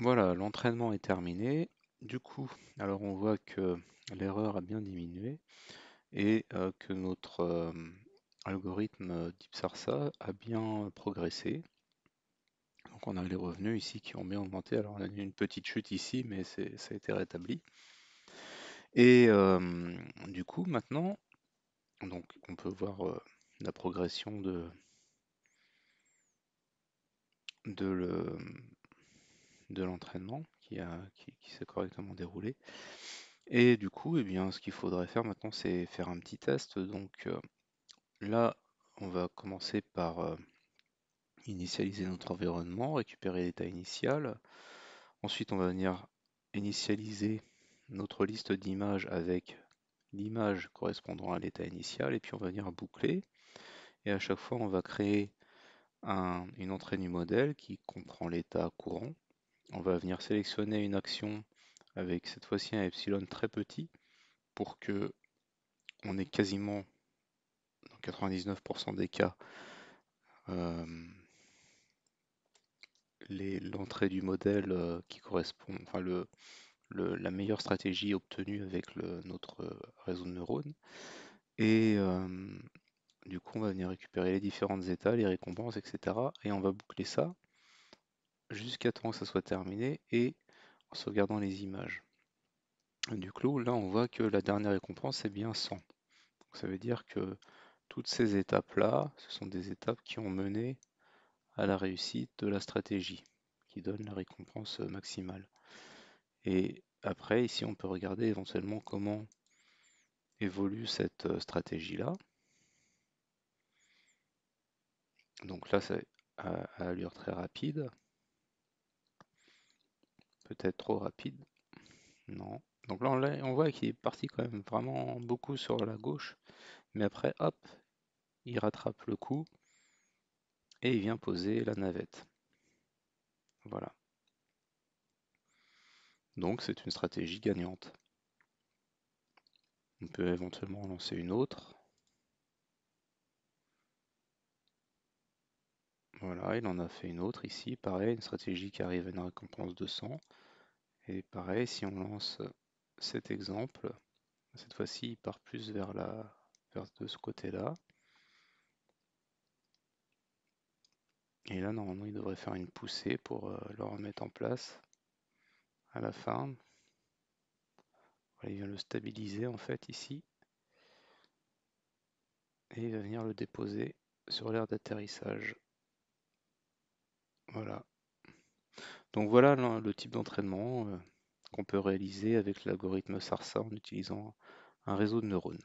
Voilà, l'entraînement est terminé. Du coup, alors on voit que l'erreur a bien diminué et que notre algorithme DeepSarsa a bien progressé. Donc on a les revenus ici qui ont bien augmenté. Alors on a eu une petite chute ici, mais ça a été rétabli. Et du coup, maintenant, donc on peut voir la progression de le- de l'entraînement qui s'est correctement déroulé. Et du coup, eh bien, ce qu'il faudrait faire maintenant, c'est faire un petit test. Donc là, on va commencer par initialiser notre environnement, récupérer l'état initial. Ensuite, on va venir initialiser notre liste d'images avec l'image correspondant à l'état initial. Et puis, on va venir boucler. Et à chaque fois, on va créer une entrée du modèle qui comprend l'état courant. On va venir sélectionner une action avec cette fois-ci un epsilon très petit pour que on ait quasiment dans 99% des cas euh, l'entrée du modèle qui correspond, enfin la meilleure stratégie obtenue avec notre réseau de neurones. Et du coup, on va venir récupérer les différents états, les récompenses, etc. Et on va boucler ça jusqu'à temps que ça soit terminé et en sauvegardant les images. Du coup, là, on voit que la dernière récompense est bien 100. Donc, ça veut dire que toutes ces étapes-là, ce sont des étapes qui ont mené à la réussite de la stratégie, qui donne la récompense maximale. Et après, ici, on peut regarder éventuellement comment évolue cette stratégie-là. Donc là, c'est à allure très rapide, peut-être trop rapide, non. Donc là, on voit qu'il est parti quand même vraiment beaucoup sur la gauche, mais après, hop, il rattrape le coup et il vient poser la navette. Voilà. Donc c'est une stratégie gagnante. On peut éventuellement en lancer une autre. Voilà, il en a fait une autre ici. Pareil, une stratégie qui arrive à une récompense de 100. Et pareil, si on lance cet exemple, cette fois-ci, il part plus vers de ce côté-là. Et là, normalement, il devrait faire une poussée pour le remettre en place à la fin. Voilà, il vient le stabiliser en fait ici. Et il va venir le déposer sur l'aire d'atterrissage. Voilà. Donc voilà le type d'entraînement qu'on peut réaliser avec l'algorithme SARSA en utilisant un réseau de neurones.